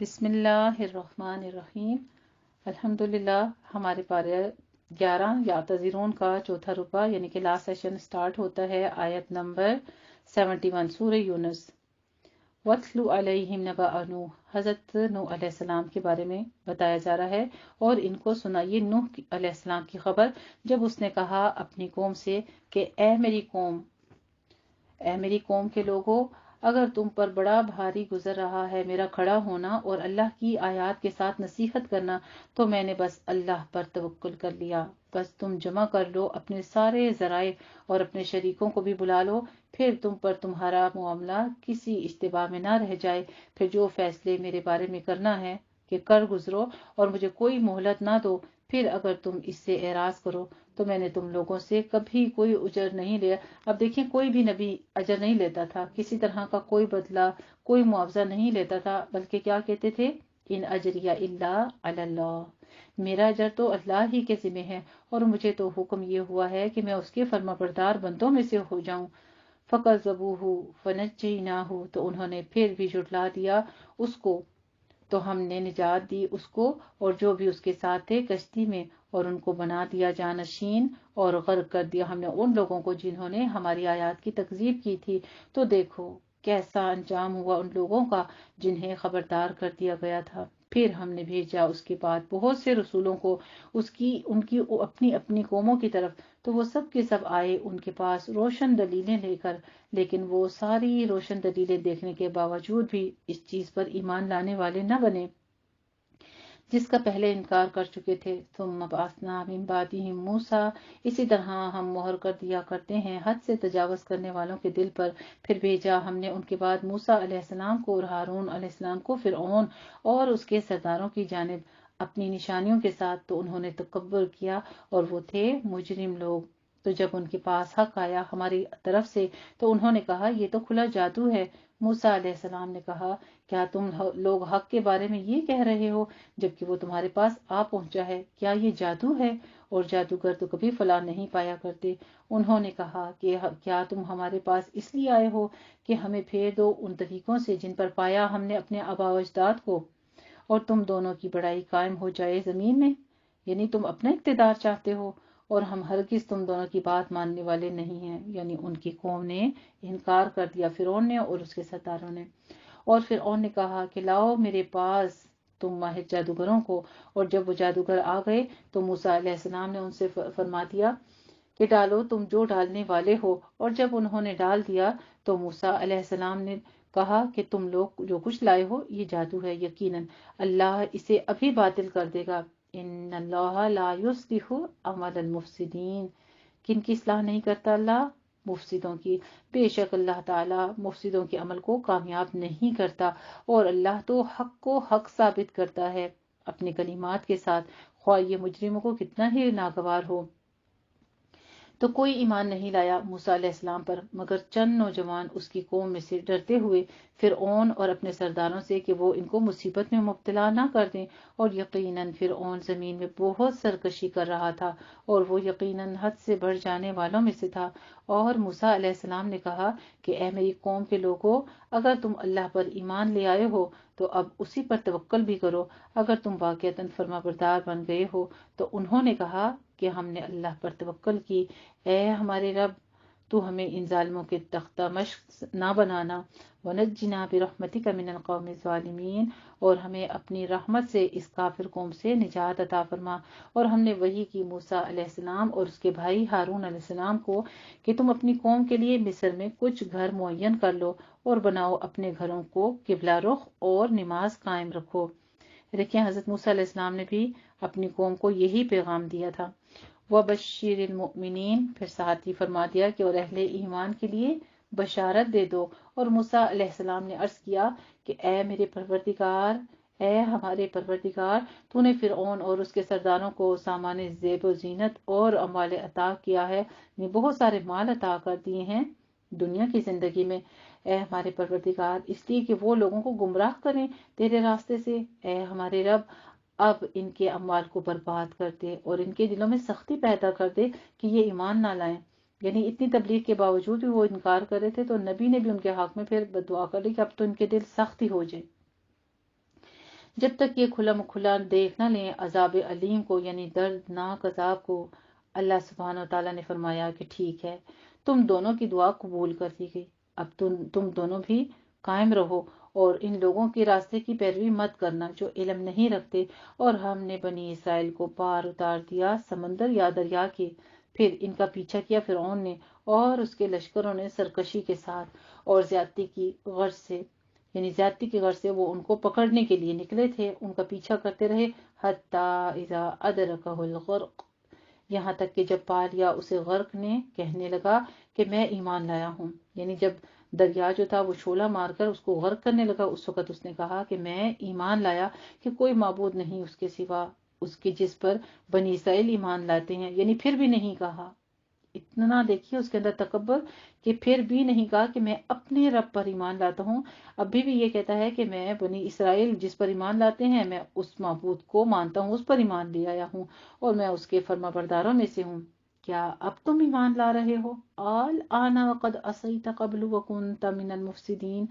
بسم اللہ الرحمن الرحیم۔ الحمدللہ ہمارے پارے 11 یعتذرون کا چوتھا رکوع یعنی کہ لاسٹ سیشن سٹارٹ ہوتا ہے آیت نمبر 71 سورہ یونس۔ وَاتْلُ عَلَيْهِمْ نَبَأَ نوح، حضرت نوح علیہ السلام کے بارے میں بتایا جا رہا ہے، اور ان کو سنائیے نوح علیہ السلام کی خبر جب اس نے کہا اپنی قوم سے کہ اے میری قوم کے لوگوں، اگر تم پر بڑا بھاری گزر رہا ہے میرا کھڑا ہونا اور اللہ کی آیات کے ساتھ نصیحت کرنا، تو میں نے بس اللہ پر توکل کر لیا۔ بس تم جمع کر لو اپنے سارے ذرائع اور اپنے شریکوں کو بھی بلا لو، پھر تم پر تمہارا معاملہ کسی اشتباہ میں نہ رہ جائے، پھر جو فیصلے میرے بارے میں کرنا ہے کہ کر گزرو اور مجھے کوئی مہلت نہ دو۔ پھر اگر تم اس سے اعراض کرو تو میں نے تم لوگوں سے کبھی کوئی اجر نہیں لیا۔ اب دیکھیں، کوئی بھی نبی اجر نہیں لیتا تھا، کسی طرح کا کوئی بدلہ، کوئی معاوضہ نہیں لیتا تھا، بلکہ کیا کہتے تھے؟ ان اجریہ الا علی اللہ، میرا اجر تو اللہ ہی کے ذمہ ہے، اور مجھے تو حکم یہ ہوا ہے کہ میں اس کے فرما بردار بندوں میں سے ہو جاؤں۔ فَكَذَّبُوهُ فَنَجَّيْنَاهُ، تو انہوں نے پھر بھی جھٹلا دیا اس کو، تو ہم نے نجات دی اس کو اور جو بھی اس کے ساتھ تھے کشتی میں، اور ان کو بنا دیا جانشین اور غرق کر دیا ہم نے ان لوگوں کو جنہوں نے ہماری آیات کی تکذیب کی تھی۔ تو دیکھو کیسا انجام ہوا ان لوگوں کا جنہیں خبردار کر دیا گیا تھا۔ پھر ہم نے بھیجا اس کے بعد بہت سے رسولوں کو ان کی اپنی اپنی قوموں کی طرف، تو وہ سب کے سب آئے ان کے پاس روشن دلیلیں لے کر، لیکن وہ ساری روشن دلیلیں دیکھنے کے باوجود بھی اس چیز پر ایمان لانے والے نہ بنے جس کا پہلے انکار کر چکے تھے۔ ثم بعثنا من بعدهم موسیٰ، اسی طرح ہم مہر کر دیا کرتے ہیں حد سے تجاوز کرنے والوں کے دل پر۔ پھر بھیجا ہم نے ان کے بعد موسیٰ علیہ السلام کو اور ہارون علیہ السلام کو فرعون اور اس کے سرداروں کی جانب اپنی نشانیوں کے ساتھ، تو انہوں نے تکبر کیا اور وہ تھے مجرم لوگ۔ تو جب ان کے پاس حق آیا ہماری طرف سے تو انہوں نے کہا یہ تو کھلا جادو ہے۔ موسیٰ علیہ السلام نے کہا کیا تم لوگ حق کے بارے میں یہ کہہ رہے ہو جبکہ وہ تمہارے پاس آ پہنچا ہے؟ کیا یہ جادو ہے؟ اور جادوگر تو کبھی فلاح نہیں پایا کرتے۔ انہوں نے کہا کہ کیا تم ہمارے پاس اس لیے آئے ہو کہ ہمیں پھیر دو ان طریقوں سے جن پر پایا ہم نے اپنے آباء و اجداد کو، اور تم دونوں کی بڑائی قائم ہو جائے زمین میں؟ یعنی تم اپنا اقتدار چاہتے ہو، اور ہم ہرگز تم دونوں کی بات ماننے والے نہیں ہیں۔ یعنی ان کی قوم نے انکار کر دیا، فرعون نے اور اس کے سرداروں نے۔ اور فرعون نے کہا کہ لاؤ میرے پاس تم ماہر جادوگروں کو، اور جب وہ جادوگر آ گئے تو موسیٰ علیہ السلام نے ان سے فرما دیا کہ ڈالو تم جو ڈالنے والے ہو، اور جب انہوں نے ڈال دیا تو موسیٰ علیہ السلام نے کہا کہ تم لوگ جو کچھ لائے ہو یہ جادو ہے، یقیناً اللہ اسے ابھی باطل کر دے گا۔ ان اللہ لا یصلح عمل المفسدین، کن کی اصلاح نہیں کرتا اللہ؟ مفسدوں کی۔ بے شک اللہ تعالیٰ مفسدوں کے عمل کو کامیاب نہیں کرتا، اور اللہ تو حق کو حق ثابت کرتا ہے اپنے کلمات کے ساتھ، خواہ یہ مجرموں کو کتنا ہی ناگوار ہو۔ تو کوئی ایمان نہیں لایا موسیٰ علیہ السلام پر مگر چند نوجوان اس کی قوم میں سے، ڈرتے ہوئے فرعون اور اپنے سرداروں سے کہ وہ ان کو مصیبت میں مبتلا نہ کر دیں۔ اور یقیناً فرعون زمین میں بہت سرکشی کر رہا تھا، اور وہ یقیناً حد سے بڑھ جانے والوں میں سے تھا۔ اور موسیٰ علیہ السلام نے کہا کہ اے میری قوم کے لوگوں، اگر تم اللہ پر ایمان لے آئے ہو تو اب اسی پر توکل بھی کرو، اگر تم واقعتاً فرما بردار بن گئے ہو۔ تو انہوں نے کہا کہ ہم نے اللہ پر توکل کی، اے ہمارے رب تو ہمیں ان ظالموں کے تختہ مشق نہ بنانا، ونجنا برحمتک من القوم الظالمین، اور ہمیں اپنی رحمت سے اس کافر قوم سے نجات عطا فرما۔ اور ہم نے وحی کی موسیٰ علیہ السلام اور اس کے بھائی ہارون علیہ السلام کو کہ تم اپنی قوم کے لیے مصر میں کچھ گھر معین کر لو اور بناؤ اپنے گھروں کو قبلہ رخ اور نماز قائم رکھو۔ دیکھیں حضرت موسیٰ علیہ السلام نے بھی اپنی قوم کو یہی پیغام دیا تھا۔ وَبَشِّرِ الْمُؤْمِنِينَ، پھر ساتھ ہی فرما دیا کہ اور اہل ایمان کے لیے بشارت دے دو۔ اور موسیٰ علیہ السلام نے عرض کیا کہ اے میرے پروردگار، اے ہمارے پروردگار، تو نے فرعون اور اس کے سرداروں کو سامان زیب و زینت اور اموال عطا کیا ہے، یعنی بہت سارے مال عطا کر دیے ہیں دنیا کی زندگی میں، اے ہمارے پروردگار، اس لیے کہ وہ لوگوں کو گمراہ کریں تیرے راستے سے۔ اے ہمارے رب، اب ان کے اموال کو برباد کر دے اور ان کے دلوں میں سختی پیدا کر دے کہ یہ ایمان نہ لائیں۔ یعنی اتنی تبلیغ کے باوجود بھی وہ انکار کر رہے تھے، تو نبی نے بھی ان کے حق میں پھر دعا کر لی کہ اب تو ان کے دل سخت ہی ہو جائے۔ جب تک یہ کھلا مکھلا دیکھ نہ لیں عذاب علیم کو، یعنی دردناک عذاب کو۔ اللہ سبحانہ و تعالیٰ نے فرمایا کہ ٹھیک ہے، تم دونوں کی دعا قبول کر لی گئی، اب تم دونوں بھی قائم رہو اور ان لوگوں کے راستے کی پیروی مت کرنا جو علم نہیں رکھتے۔ اور ہم نے بنی اسرائیل کو پار اتار دیا سمندر یا دریا کے، پھر ان کا پیچھا کیا فرعون نے اور اس کے لشکروں نے سرکشی کے ساتھ اور زیادتی کی غرض سے، یعنی زیادتی کی غرض سے وہ ان کو پکڑنے کے لیے نکلے تھے، ان کا پیچھا کرتے رہے، حتی اذا ادرکہ الغرق، یہاں تک کہ جب پا لیا اسے غرق نے، کہنے لگا کہ میں ایمان لایا ہوں، یعنی جب دریا جو تھا وہ شعلہ مار کر اس کو غرق کرنے لگا، اس وقت اس نے کہا کہ میں ایمان لایا کہ کوئی معبود نہیں اس کے سوا، اس کے جس پر بنی اسرائیل ایمان لاتے ہیں، یعنی پھر بھی نہیں کہا، اتنا دیکھیے اس کے اندر تکبر، کہ پھر بھی نہیں کہا کہ میں اپنے رب پر ایمان لاتا ہوں، ابھی بھی یہ کہتا ہے کہ میں بنی اسرائیل جس پر ایمان لاتے ہیں میں اس معبود کو مانتا ہوں، اس پر ایمان لے آیا ہوں اور میں اس کے فرما برداروں میں سے ہوں۔ کیا اب تم ایمان لا رہے ہو؟ الآن وقد عصیت قبل وکنت من المفسدین،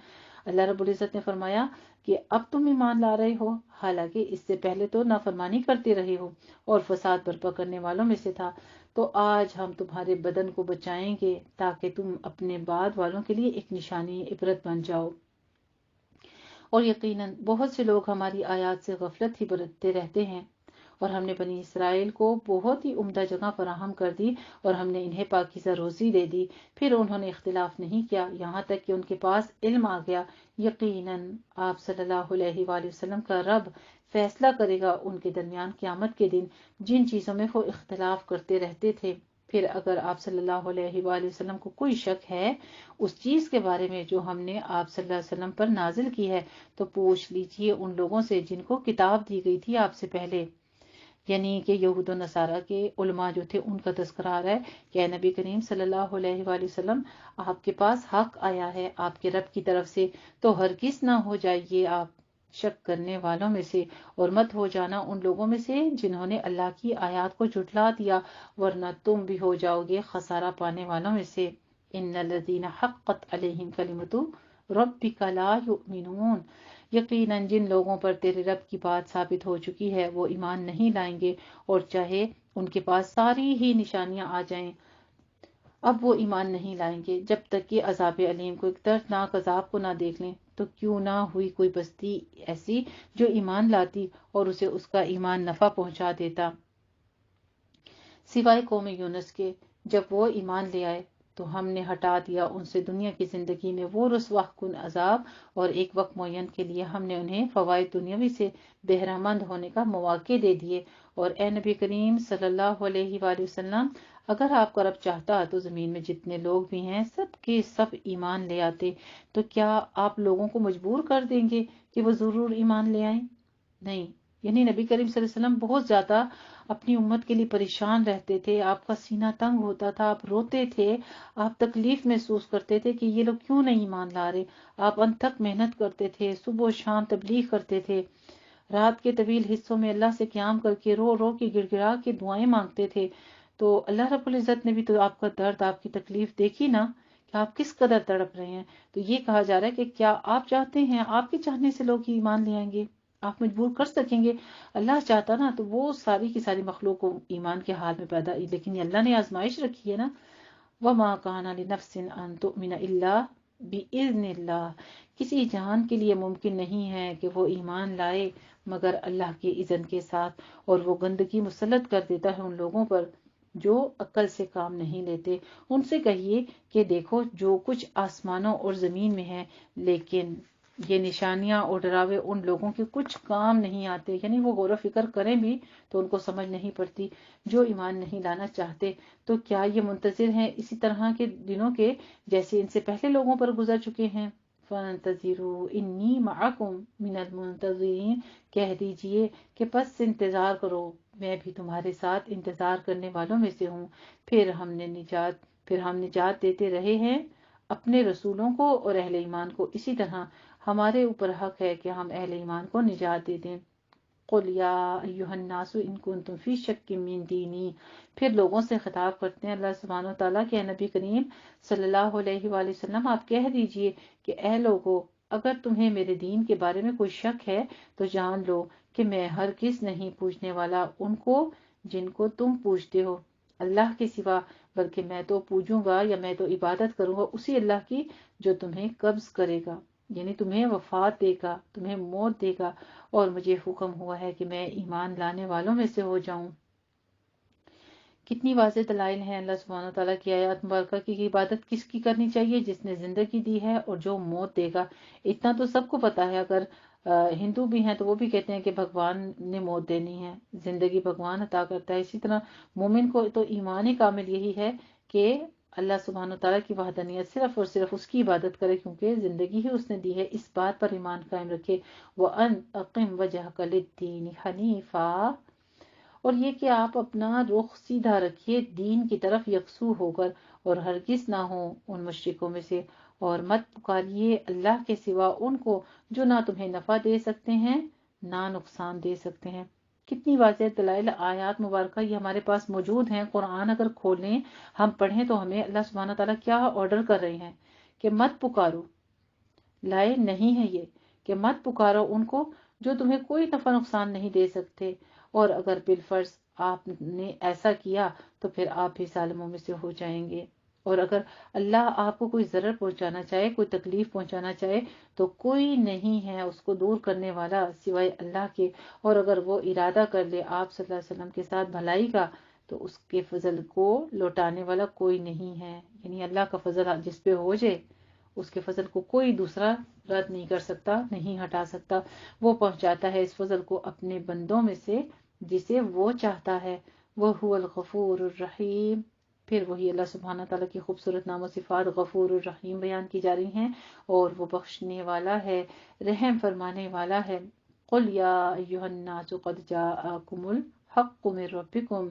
اللہ رب العزت نے فرمایا کہ اب تم ایمان لا رہے ہو، حالانکہ اس سے پہلے تو نافرمانی کرتے رہے ہو اور فساد برپا کرنے والوں میں سے تھا۔ تو آج ہم تمہارے بدن کو بچائیں گے تاکہ تم اپنے بعد والوں کے لیے ایک نشانی عبرت بن جاؤ۔ اور یقیناً بہت سے لوگ ہماری آیات سے غفلت ہی برتتے رہتے ہیں، اور ہم نے بنی اسرائیل کو بہت ہی عمدہ جگہ فراہم کر دی اور ہم نے انہیں پاکیزہ روزی دے دی، پھر انہوں نے اختلاف نہیں کیا یہاں تک کہ ان کے پاس علم آ گیا۔ یقیناً آپ صلی اللہ علیہ وآلہ وسلم کا رب فیصلہ کرے گا ان کے درمیان قیامت کے دن جن چیزوں میں وہ اختلاف کرتے رہتے تھے۔ پھر اگر آپ صلی اللہ علیہ وآلہ وسلم کو کوئی شک ہے اس چیز کے بارے میں جو ہم نے آپ صلی اللہ علیہ وسلم پر نازل کی ہے تو پوچھ لیجئے ان لوگوں سے جن کو کتاب دی گئی تھی آپ سے پہلے، یعنی کہ یہود و نصارہ کے علماء جو تھے ان کا تذکرہ آ رہا ہے کہ اے نبی کریم صلی اللہ علیہ وآلہ وسلم آپ کے پاس حق آیا ہے آپ کے رب کی طرف سے، تو ہرگز نہ ہو جائیے آپ شک کرنے والوں میں سے، اور مت ہو جانا ان لوگوں میں سے جنہوں نے اللہ کی آیات کو جھٹلا دیا، ورنہ تم بھی ہو جاؤ گے خسارہ پانے والوں میں سے۔ ان الذین حقت علیہم کلمۃ ربک لا یؤمنون، یقیناً جن لوگوں پر تیرے رب کی بات ثابت ہو چکی ہے وہ ایمان نہیں لائیں گے، اور چاہے ان کے پاس ساری ہی نشانیاں آ جائیں اب وہ ایمان نہیں لائیں گے جب تک کہ عذاب علیم کو، ایک دردناک عذاب کو نہ دیکھ لیں۔ تو کیوں نہ ہوئی کوئی بستی ایسی جو ایمان لاتی اور اسے اس کا ایمان نفع پہنچا دیتا، سوائے قوم یونس کے، جب وہ ایمان لے آئے تو ہم نے ہٹا دیا ان سے دنیا کی زندگی میں وہ رسوا کن عذاب، اور ایک وقت معین کے لیے ہم نے انہیں فوائد دنیاوی سے بہرہ مند ہونے کا مواقع دے دیے۔ اور اے نبی کریم صلی اللہ علیہ وآلہ وسلم، اگر آپ کا رب چاہتا تو زمین میں جتنے لوگ بھی ہیں سب کے سب ایمان لے آتے، تو کیا آپ لوگوں کو مجبور کر دیں گے کہ وہ ضرور ایمان لے آئیں؟ نہیں، یعنی نبی کریم صلی اللہ علیہ وسلم بہت زیادہ اپنی امت کے لیے پریشان رہتے تھے، آپ کا سینہ تنگ ہوتا تھا، آپ روتے تھے، آپ تکلیف محسوس کرتے تھے کہ یہ لوگ کیوں نہیں ایمان لا رہے، آپ انتھک محنت کرتے تھے، صبح و شام تبلیغ کرتے تھے، رات کے طویل حصوں میں اللہ سے قیام کر کے رو رو کے گڑ گڑا کے دعائیں مانگتے تھے، تو اللہ رب العزت نے بھی تو آپ کا درد، آپ کی تکلیف دیکھی نا کہ آپ کس قدر تڑپ رہے ہیں۔ تو یہ کہا جا رہا ہے کہ کیا آپ چاہتے ہیں آپ کے چاہنے سے لوگ ہی ایمان لے آئیں گے؟ آپ مجبور کر سکیں گے؟ اللہ چاہتا نا تو وہ ساری کی ساری مخلوق کو ایمان کے حال میں پیدا، لیکن اللہ نے آزمائش رکھی ہے نا، وَمَا كَانَ لِنَفْسٍ أَن تُؤْمِنَ إِلَّا بِإِذْنِ اللَّهِ، کسی جان کے لیے ممکن نہیں ہے کہ وہ ایمان لائے مگر اللہ کے اذن کے ساتھ، اور وہ گندگی مسلط کر دیتا ہے ان لوگوں پر جو عقل سے کام نہیں لیتے۔ ان سے کہیے کہ دیکھو جو کچھ آسمانوں اور زمین میں ہے، لیکن یہ نشانیاں اور ڈراوے ان لوگوں کے کچھ کام نہیں آتے، یعنی وہ غور و فکر کریں بھی تو ان کو سمجھ نہیں پڑتی جو ایمان نہیں لانا چاہتے۔ تو کیا یہ منتظر ہیں اسی طرح کے دنوں کے جیسے ان سے پہلے لوگوں پر گزر چکے ہیں؟ فَانْتَظِرُوا إِنِّي مَعَكُمْ مِنَ الْمُنْتَظِرِينَ، کہہ دیجئے کہ بس انتظار کرو، میں بھی تمہارے ساتھ انتظار کرنے والوں میں سے ہوں۔ پھر ہم نجات دیتے رہے ہیں اپنے رسولوں کو اور اہل ایمان کو، اسی طرح ہمارے اوپر حق ہے کہ ہم اہل ایمان کو نجات دے دیں۔ قُلْ يَا أَيُّهَا النَّاسُ إِن كُنتُمْ فِي شَكٍّ مِّن دِينِي، پھر لوگوں سے خطاب کرتے ہیں اللہ سبحانہ و تعالیٰ کہ اے نبی کریم صلی اللہ علیہ وآلہ وسلم آپ کہہ دیجئے کہ اے لوگو، اگر تمہیں میرے دین کے بارے میں کوئی شک ہے تو جان لو کہ میں ہرگز نہیں پوچھنے والا ان کو جن کو تم پوچھتے ہو اللہ کے سوا، بلکہ میں تو پوجوں گا یا میں تو عبادت کروں گا اسی اللہ کی جو تمہیں قبض کرے گا، یعنی تمہیں وفات دے گا، تمہیں موت دے گا، اور مجھے حکم ہوا ہے کہ میں ایمان لانے والوں میں سے ہو جاؤں۔ کتنی واضح دلائل ہیں اللہ سبحانہ تعالیٰ کی آیات مبارکہ کی عبادت کس کی کرنی چاہیے، جس نے زندگی دی ہے اور جو موت دے گا۔ اتنا تو سب کو پتا ہے، اگر ہندو بھی ہیں تو وہ بھی کہتے ہیں کہ بھگوان نے موت دینی ہے، زندگی بھگوان عطا کرتا ہے۔ اسی طرح مومن کو تو ایمان کامل یہی ہے کہ اللہ سبحانہ تعالیٰ کی وحدانیت صرف اور صرف اس کی عبادت کرے، کیونکہ زندگی ہی اس نے دی ہے، اس بات پر ایمان قائم رکھے۔ وَأَنْ أَقِمْ وَجْهَكَ لِلدِّينِ حَنِيفًا، اور یہ کہ آپ اپنا رخ سیدھا رکھیے دین کی طرف یکسو ہو کر، اور ہرگز نہ ہو ان مشرکوں میں سے، اور مت پکاریے اللہ کے سوا ان کو جو نہ تمہیں نفع دے سکتے ہیں نہ نقصان دے سکتے ہیں۔ کتنی واضح دلائل آیات مبارکہ یہ ہمارے پاس موجود ہیں۔ قرآن اگر کھولیں ہم پڑھیں تو ہمیں اللہ سبحانہ تعالیٰ کیا آرڈر کر رہے ہیں کہ مت پکارو، لائے نہیں ہے یہ کہ مت پکارو ان کو جو تمہیں کوئی نفع نقصان نہیں دے سکتے، اور اگر بالفرض آپ نے ایسا کیا تو پھر آپ بھی ظالموں میں سے ہو جائیں گے۔ اور اگر اللہ آپ کو کوئی ضرر پہنچانا چاہے، کوئی تکلیف پہنچانا چاہے تو کوئی نہیں ہے اس کو دور کرنے والا سوائے اللہ کے، اور اگر وہ ارادہ کر لے آپ صلی اللہ علیہ وسلم کے ساتھ بھلائی کا تو اس کے فضل کو لوٹانے والا کوئی نہیں ہے، یعنی اللہ کا فضل جس پہ ہو جائے اس کے فضل کو کوئی دوسرا رد نہیں کر سکتا، نہیں ہٹا سکتا۔ وہ پہنچاتا ہے اس فضل کو اپنے بندوں میں سے جسے وہ چاہتا ہے۔ وَهُوَ الْغَفُورُ الرَّحِيمُ، پھر وہی اللہ سبحانہ تعالیٰ کی خوبصورت نام و صفات غفور الرحیم بیان کی جا رہی ہیں، اور وہ بخشنے والا ہے، رحم فرمانے والا ہے۔ قُلْ يَا أَيُّهَا النَّاسُ قَدْ جَاءَكُمُ الْحَقُّ مِنْ رَبِّكُمْ،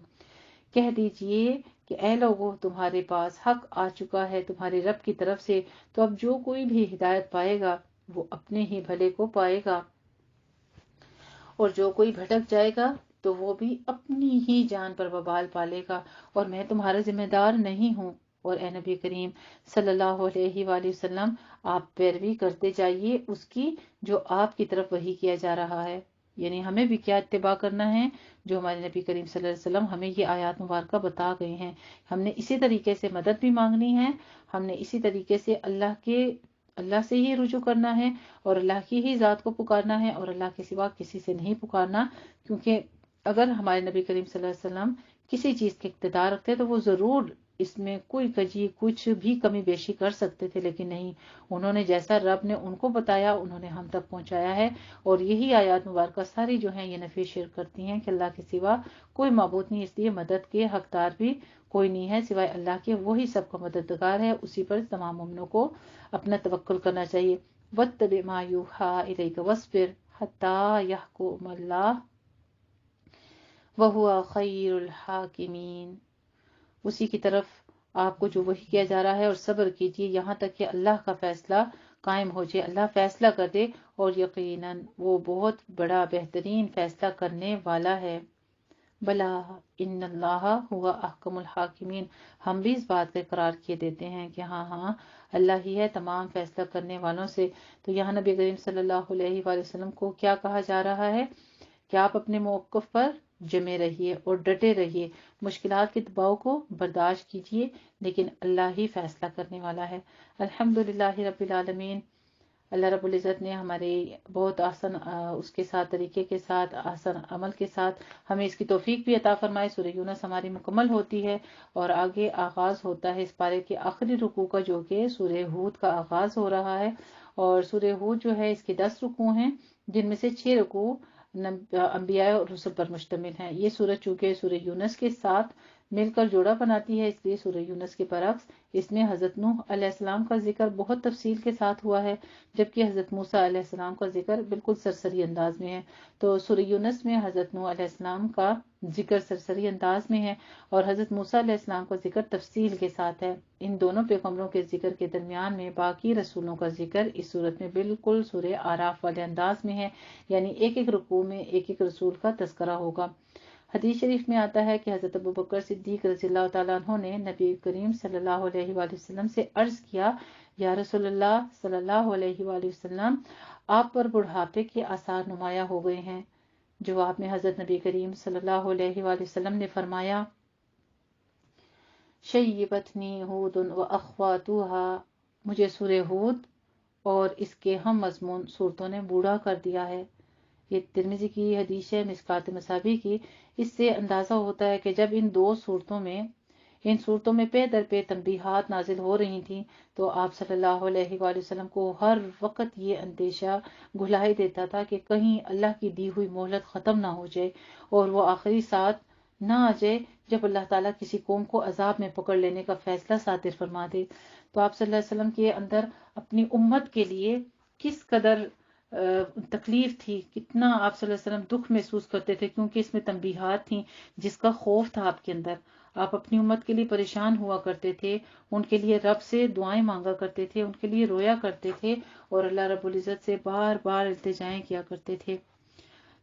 کہہ دیجئے کہ اے لوگو تمہارے پاس حق آ چکا ہے تمہارے رب کی طرف سے، تو اب جو کوئی بھی ہدایت پائے گا وہ اپنے ہی بھلے کو پائے گا، اور جو کوئی بھٹک جائے گا تو وہ بھی اپنی ہی جان پر وبال پالے گا، اور میں تمہارا ذمہ دار نہیں ہوں۔ اور اے نبی کریم صلی اللہ علیہ وآلہ وسلم، آپ پیروی کرتے جائیے اس کی جو آپ کی طرف وحی کیا جا رہا ہے، یعنی ہمیں بھی کیا اتباع کرنا ہے، جو ہمارے نبی کریم صلی اللہ علیہ وسلم ہمیں یہ آیات مبارکہ بتا گئے ہیں، ہم نے اسی طریقے سے مدد بھی مانگنی ہے، ہم نے اسی طریقے سے اللہ سے ہی رجوع کرنا ہے، اور اللہ کی ہی ذات کو پکارنا ہے، اور اللہ کے سوا کسی سے نہیں پکارنا، کیونکہ اگر ہمارے نبی کریم صلی اللہ علیہ وسلم کسی چیز کے اقتدار رکھتے تو وہ ضرور اس میں کوئی کجی کچھ بھی کمی بیشی کر سکتے تھے، لیکن نہیں، انہوں نے جیسا رب نے ان کو بتایا انہوں نے ہم تک پہنچایا ہے۔ اور یہی آیات مبارکہ ساری جو ہیں یہ نفی شرک کرتی ہیں کہ اللہ کے سوا کوئی معبود نہیں، اس لیے مدد کے حقدار بھی کوئی نہیں ہے سوائے اللہ کے، وہی سب کا مددگار ہے، اسی پر تمام مومنوں کو اپنا توکل کرنا چاہیے۔ وَاتَّبِعْ مَا يُوحَىٰ إِلَيْكَ وَاصْبِرْ حَتَّىٰ يَحْكُمَ اللَّهُ وَهُوَ خَيْرُ الْحَاكِمِينَ، اسی کی طرف آپ کو جو وحی کیا جا رہا ہے، اور صبر کیجیے یہاں تک کہ اللہ کا فیصلہ قائم ہو جائے، اللہ فیصلہ کر دے، اور یقیناً وہ بہت بڑا بہترین فیصلہ کرنے والا ہے۔ بلا ان اللہ ہوا احکم الحاکمین، ہم بھی اس بات کا اقرار کیے دیتے ہیں کہ ہاں اللہ ہی ہے تمام فیصلہ کرنے والوں سے۔ تو یہاں نبی کریم صلی اللہ علیہ وآلہ وسلم کو کیا کہا جا رہا ہے کہ آپ اپنے موقف پر جمے رہیے اور ڈٹے رہیے، مشکلات کے دباؤ کو برداشت کیجیے، لیکن اللہ ہی فیصلہ کرنے والا ہے۔ الحمدللہ رب العالمین، اللہ رب العزت نے ہمارے بہت آسان اس کے ساتھ طریقے کے ساتھ آسان عمل کے ساتھ ہمیں اس کی توفیق بھی عطا فرمائے۔ سورہ یونس ہماری مکمل ہوتی ہے اور آگے آغاز ہوتا ہے اس پارے کے آخری رکوع کا، جو کہ سورہ ہود کا آغاز ہو رہا ہے، اور سورہ ہود جو ہے اس کے 10 رکوع ہیں، جن میں سے 6 رکوع انبیاء اور رسل پر مشتمل ہیں۔ یہ سورہ چونکہ سورہ یونس کے ساتھ مل کر جوڑا بناتی ہے، اس لیے سورہ یونس کے برعکس اس میں حضرت نوح علیہ السلام کا ذکر بہت تفصیل کے ساتھ ہوا ہے، جبکہ حضرت موسیٰ علیہ السلام کا ذکر بالکل سرسری انداز میں ہے۔ تو سورہ یونس میں حضرت نوح علیہ السلام کا ذکر سرسری انداز میں ہے، اور حضرت موسیٰ علیہ السلام کا ذکر تفصیل کے ساتھ ہے۔ ان دونوں پیغمبروں کے ذکر کے درمیان میں باقی رسولوں کا ذکر اس صورت میں بالکل سورہ آراف والے انداز میں ہے، یعنی ایک ایک رکوع میں ایک ایک رسول کا تذکرہ ہوگا۔ حدیث شریف میں آتا ہے کہ حضرت ابوبکر صدیق رضی اللہ تعالیٰ عنہ نے نبی کریم صلی اللہ علیہ وآلہ وسلم سے عرض کیا یا رسول اللہ صلی اللہ علیہ وآلہ وسلم، آپ پر بڑھاپے کے آثار نمایاں ہو گئے ہیں۔ جواب میں حضرت نبی کریم صلی اللہ علیہ وآلہ وسلم نے فرمایا، شیبتنی ہود و اخواتها، مجھے سورہ ہود اور اس کے ہم مضمون صورتوں نے بوڑھا کر دیا ہے۔ یہ ترمذی کی حدیث ہے، مشکوٰۃ مصابیح کی۔ اس سے اندازہ ہوتا ہے کہ جب ان صورتوں میں پے در پے تنبیہات نازل ہو رہی تھیں تو آپ صلی اللہ علیہ وآلہ وسلم کو ہر وقت یہ اندیشہ گھلائی دیتا تھا کہ کہیں اللہ کی دی ہوئی مہلت ختم نہ ہو جائے اور وہ آخری ساتھ نہ آ جائے جب اللہ تعالیٰ کسی قوم کو عذاب میں پکڑ لینے کا فیصلہ صادر فرما دے۔ تو آپ صلی اللہ علیہ وسلم کے اندر اپنی امت کے لیے کس قدر تکلیف تھی، کتنا آپ صلی اللہ علیہ وسلم دکھ محسوس کرتے تھے، کیونکہ اس میں تنبیہات تھیں جس کا خوف تھا آپ کے اندر۔ آپ اپنی امت کے لیے پریشان ہوا کرتے تھے، ان کے لیے رب سے دعائیں مانگا کرتے تھے، ان کے لیے رویا کرتے تھے اور اللہ رب العزت سے بار بار التجائیں کیا کرتے تھے۔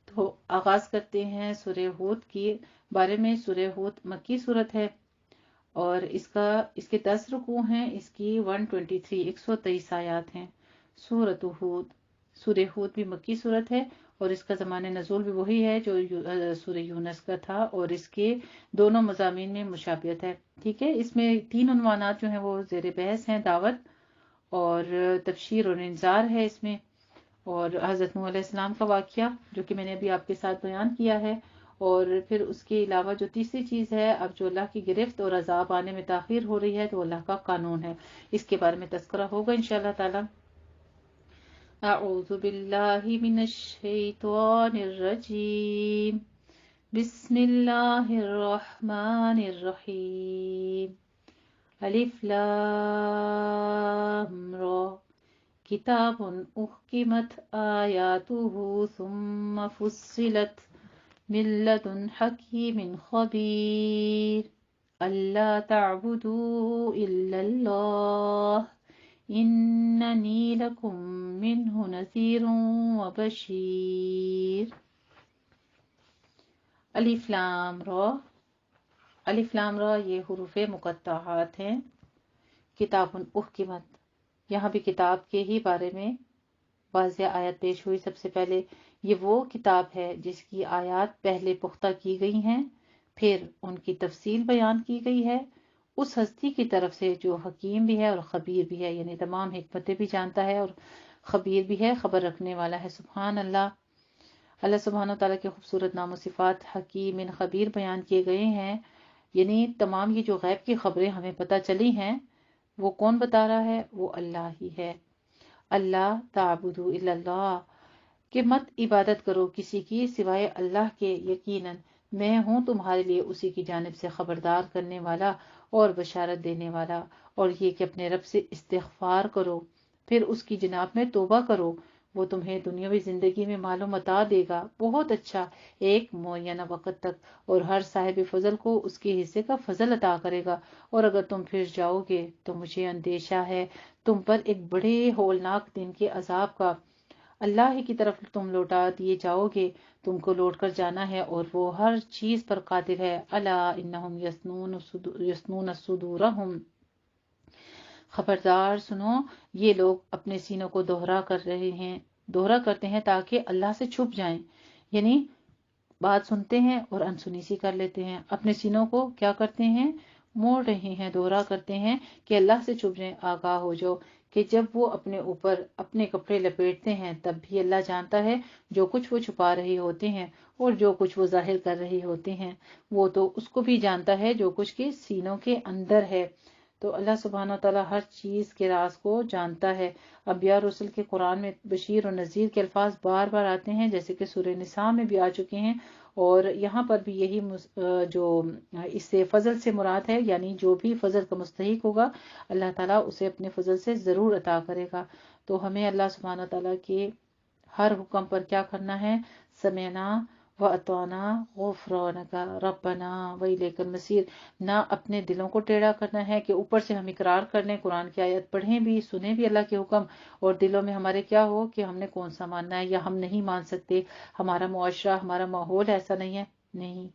تو آغاز کرتے ہیں سورہ ہود کی بارے میں۔ سورہ ہود مکی صورت ہے اور اس کے 10 رکوع ہیں، اس کی 123 123 آیات ہیں۔ سورۃ ہود، سورہ ہود بھی مکی صورت ہے اور اس کا زمان نزول بھی وہی ہے جو سورہ یونس کا تھا، اور اس کے دونوں مضامین میں مشابہت ہے۔ ٹھیک ہے، اس میں 3 عنوانات جو ہیں وہ زیر بحث ہیں، دعوت اور تبشیر اور انذار ہے اس میں، اور حضرت نوح علیہ السلام کا واقعہ جو کہ میں نے ابھی آپ کے ساتھ بیان کیا ہے، اور پھر اس کے علاوہ جو تیسری چیز ہے، اب جو اللہ کی گرفت اور عذاب آنے میں تاخیر ہو رہی ہے تو اللہ کا قانون ہے، اس کے بارے میں تذکرہ ہوگا انشاءاللہ تعالی۔ اعوذ باللہ من الشیطان الرجیم، بسم اللہ الرحمن الرحیم، الف لام را، کتاب احکمت آیاتہ ثم فصلت من لدن حکیم خبیر، اللہ تعبدوا الا اللہ اننی لکم منہ نذیر وبشیر۔ الف لام را، الف لام را یہ حروف مقطعات ہیں۔ کتاب احکمت، یہاں بھی کتاب کے ہی بارے میں واضح آیت پیش ہوئی۔ سب سے پہلے یہ وہ کتاب ہے جس کی آیات پہلے پختہ کی گئی ہیں، پھر ان کی تفصیل بیان کی گئی ہے اس ہستی کی طرف سے جو حکیم بھی ہے اور خبیر بھی ہے، یعنی تمام حکمتیں بھی جانتا ہے اور خبیر بھی ہے، خبر رکھنے والا ہے۔ سبحان اللہ، اللہ سبحانہ وتعالیٰ کے خوبصورت نام و صفات حکیم خبیر بیان کیے گئے ہیں، یعنی تمام یہ جو غیب کی خبریں ہمیں پتہ چلی ہیں وہ کون بتا رہا ہے؟ وہ اللہ ہی ہے۔ اللہ تعبدوا الا اللہ، کہ مت عبادت کرو کسی کی سوائے اللہ کے، یقیناً میں ہوں تمہارے لیے اسی کی جانب سے خبردار کرنے والا اور بشارت دینے والا، اور یہ کہ اپنے رب سے استغفار کرو، پھر اس کی جناب میں توبہ کرو، وہ تمہیں دنیاوی زندگی میں مال و متاع دے گا بہت اچھا ایک معینہ وقت تک، اور ہر صاحب فضل کو اس کے حصے کا فضل عطا کرے گا، اور اگر تم پھر جاؤ گے تو مجھے اندیشہ ہے تم پر ایک بڑے ہولناک دن کے عذاب کا، اللہ ہی کی طرف تم لوٹا دیے جاؤ گے، تم کو لوٹ کر جانا ہے اور وہ ہر چیز پر قادر ہے۔ الا انہم یثنون صدورہم، خبردار سنو یہ لوگ اپنے سینوں کو دوہرا کرتے ہیں تاکہ اللہ سے چھپ جائیں، یعنی بات سنتے ہیں اور انسنی سی کر لیتے ہیں، اپنے سینوں کو کیا کرتے ہیں؟ موڑ رہے ہیں، دوہرا کرتے ہیں کہ اللہ سے چھپ جائیں۔ آگاہ ہو جاؤ کہ جب وہ اپنے اوپر اپنے کپڑے لپیٹتے ہیں تب بھی اللہ جانتا ہے جو کچھ وہ چھپا رہے ہوتے ہیں اور جو کچھ وہ ظاہر کر رہے ہوتے ہیں، وہ تو اس کو بھی جانتا ہے جو کچھ کے سینوں کے اندر ہے۔ تو اللہ سبحانہ وتعالیٰ ہر چیز کے راز کو جانتا ہے۔ انبیاء رسل کے قرآن میں بشیر اور نذیر کے الفاظ بار بار آتے ہیں، جیسے کہ سورہ نساء میں بھی آ چکے ہیں، اور یہاں پر بھی یہی جو اس سے فضل سے مراد ہے، یعنی جو بھی فضل کا مستحق ہوگا اللہ تعالیٰ اسے اپنے فضل سے ضرور عطا کرے گا۔ تو ہمیں اللہ سبحانہ تعالیٰ کے ہر حکم پر کیا کرنا ہے؟ سمعنا وَأَطَعْنَا غُفْرَانَكَ رَبَّنَا وَإِلَيْكَ الْمَصِيرُ، نہ اپنے دلوں کو ٹیڑھا کرنا ہے کہ اوپر سے ہم اقرار کر لیں، قرآن کی آیت پڑھیں بھی، سنیں بھی اللہ کے حکم، اور دلوں میں ہمارے کیا ہو کہ ہم نے کون سا ماننا ہے یا ہم نہیں مان سکتے، ہمارا معاشرہ ہمارا ماحول ایسا نہیں ہے۔ نہیں،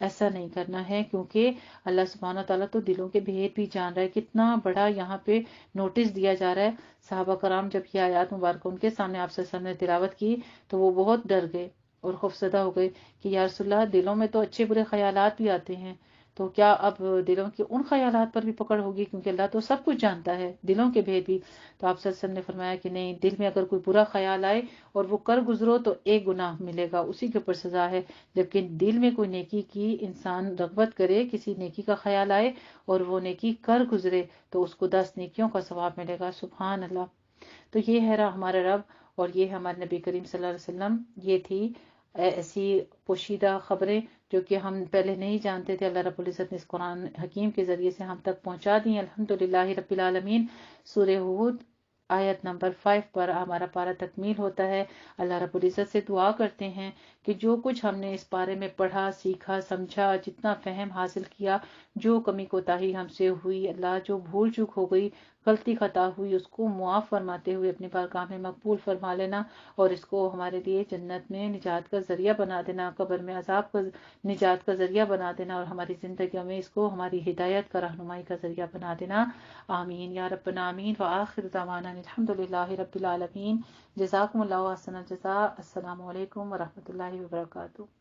ایسا نہیں کرنا ہے، کیونکہ اللہ سبحانہ تعالیٰ تو دلوں کے بھید بھی جان رہا ہے۔ کتنا بڑا یہاں پہ نوٹس دیا جا رہا ہے۔ صحابہ کرام جب یہ آیات مبارکہ ان کے سامنے آپ صلی اللہ علیہ وسلم نے تلاوت کی تو وہ بہت ڈر گئے اور خوفزدہ ہو گئے کہ یا رسول اللہ، دلوں میں تو اچھے برے خیالات بھی آتے ہیں، تو کیا اب دلوں کے ان خیالات پر بھی پکڑ ہوگی؟ کیونکہ اللہ تو سب کچھ جانتا ہے، دلوں کے بھید بھی۔ تو آپ صلی اللہ علیہ وسلم نے فرمایا کہ نہیں، دل میں اگر کوئی برا خیال آئے اور وہ کر گزرو تو ایک گناہ ملے گا، اسی کے اوپر سزا ہے۔ جبکہ دل میں کوئی نیکی کی انسان رغبت کرے، کسی نیکی کا خیال آئے اور وہ نیکی کر گزرے تو اس کو 10 نیکیوں کا ثواب ملے گا۔ سبحان اللہ۔ تو یہ ہے ہمارا رب اور یہ ہمارے نبی کریم صلی اللہ علیہ وسلم۔ یہ تھی ایسی پوشیدہ خبریں جو کہ ہم پہلے نہیں جانتے تھے، اللہ رب العزت نے اس قرآن حکیم کے ذریعے سے ہم تک پہنچا دی۔ الحمدللہ رب العالمین۔ سورہ ہود آیت نمبر 5 پر ہمارا پارہ تکمیل ہوتا ہے۔ اللہ رب العزت سے دعا کرتے ہیں کہ جو کچھ ہم نے اس بارے میں پڑھا، سیکھا، سمجھا، جتنا فہم حاصل کیا، جو کمی کوتاہی ہم سے ہوئی، اللہ جو بھول چوک ہو گئی، غلطی خطا ہوئی، اس کو معاف فرماتے ہوئے اپنی بارگاہ میں مقبول فرما لینا، اور اس کو ہمارے لیے جنت میں نجات کا ذریعہ بنا دینا، قبر میں عذاب کا نجات کا ذریعہ بنا دینا، اور ہماری زندگیوں میں اس کو ہماری ہدایت کا رہنمائی کا ذریعہ بنا دینا۔ آمین یا رب العالمین۔ وآخر دعوانا الحمدللہ رب العالمین۔ جزاکم اللہ احسن الجزاء۔ السلام علیکم ورحمۃ اللہ وبرکاتہ۔